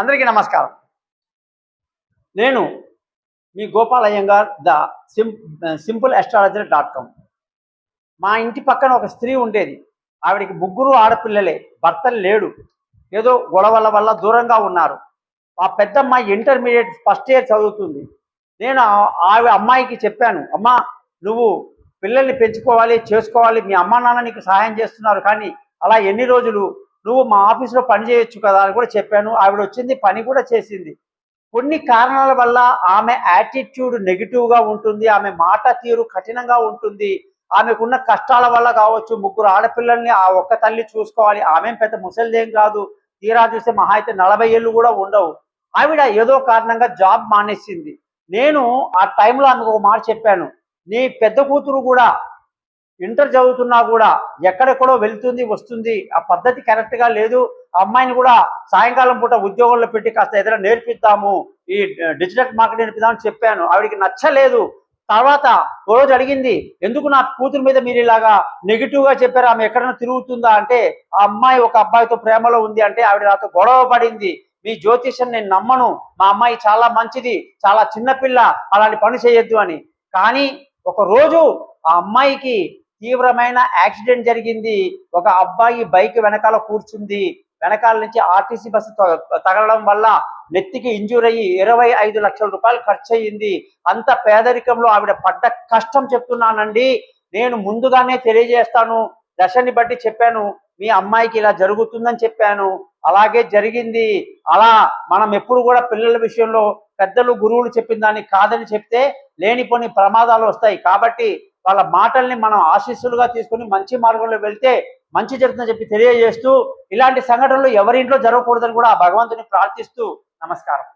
అందరికీ నమస్కారం. నేను మీ గోపాల్ అయ్యంగార్ సింపుల్ astrologer.com. మా ఇంటి పక్కన ఒక స్త్రీ ఉండేది. ఆవిడికి ముగ్గురు ఆడపిల్లలే, భర్తలు లేడు. ఏదో గొడవల వల్ల దూరంగా ఉన్నారు. ఆ పెద్దమ్మాయి ఇంటర్మీడియట్ ఫస్ట్ ఇయర్ చదువుతుంది. నేను అమ్మాయికి చెప్పాను, అమ్మా నువ్వు పిల్లల్ని పెంచుకోవాలి, చేసుకోవాలి, మీ అమ్మా నాన్న నీకు సహాయం చేస్తున్నారు, కానీ అలా ఎన్ని రోజులు నువ్వు మా ఆఫీస్లో పని చేయొచ్చు కదా అని కూడా చెప్పాను. ఆవిడ వచ్చింది, పని కూడా చేసింది. కొన్ని కారణాల వల్ల ఆమె యాటిట్యూడ్ నెగిటివ్గా ఉంటుంది, ఆమె మాట తీరు కఠినంగా ఉంటుంది. ఆమెకున్న కష్టాల వల్ల కావచ్చు, ముగ్గురు ఆడపిల్లల్ని ఆ ఒక్క తల్లి చూసుకోవాలి. ఆమె పెద్ద ముసలిదేం కాదు, తీరా చూస్తే మహా అయితే 40 ఏళ్ళు కూడా ఉండవు. ఆవిడ ఏదో కారణంగా జాబ్ మానేసింది. నేను ఆ టైంలో ఆమెకు ఒక మాట చెప్పాను, నీ పెద్ద కూతురు కూడా ఇంటర్ చదువుతున్నా కూడా ఎక్కడెక్కడో వెళ్తుంది వస్తుంది, ఆ పద్ధతి కరెక్ట్గా లేదు. ఆ అమ్మాయిని కూడా సాయంకాలం పూట ఉద్యోగంలో పెట్టి కాస్త ఏదైనా నేర్పిద్దాము, ఈ డిజిటల్ మార్కెటింగ్ నేర్పిద్దామని చెప్పాను. ఆవిడికి నచ్చలేదు. తర్వాత ఓ రోజు అడిగింది, ఎందుకు నా కూతురు మీద మీరు ఇలాగా నెగిటివ్గా చెప్పారు, ఆమె ఎక్కడైనా తిరుగుతుందా అంటే, ఆ అమ్మాయి ఒక అబ్బాయితో ప్రేమలో ఉంది అంటే ఆవిడ నాతో గొడవ పడింది. మీ జ్యోతిష్యం నేను నమ్మను, మా అమ్మాయి చాలా మంచిది, చాలా చిన్నపిల్ల, అలాంటి పని చేయొద్దు అని. కానీ ఒకరోజు ఆ అమ్మాయికి తీవ్రమైన యాక్సిడెంట్ జరిగింది. ఒక అబ్బాయి బైక్ వెనకాల కూర్చుంది, వెనకాల నుంచి ఆర్టీసీ బస్సు తగలడం వల్ల నెత్తికి ఇంజూర్ అయ్యి 25 లక్షల రూపాయలు ఖర్చు అయ్యింది. అంత పేదరికంలో ఆవిడ పడ్డ కష్టం చెప్తున్నానండి. నేను ముందుగానే తెలియజేస్తాను, దశని బట్టి చెప్పాను, మీ అమ్మాయికి ఇలా జరుగుతుందని చెప్పాను, అలాగే జరిగింది. అలా మనం ఎప్పుడు కూడా పిల్లల విషయంలో పెద్దలు గురువులు చెప్పిన దాన్ని కాదని చెప్తే లేనిపోని ప్రమాదాలు వస్తాయి. కాబట్టి వాళ్ళ మాటల్ని మనం ఆశీస్సులుగా తీసుకుని మంచి మార్గంలో వెళ్తే మంచి జరుగుతుందని చెప్పి తెలియజేస్తూ, ఇలాంటి సంఘటనలు ఎవరింట్లో జరగకూడదని కూడా ఆ భగవంతుని ప్రార్థిస్తూ నమస్కారం.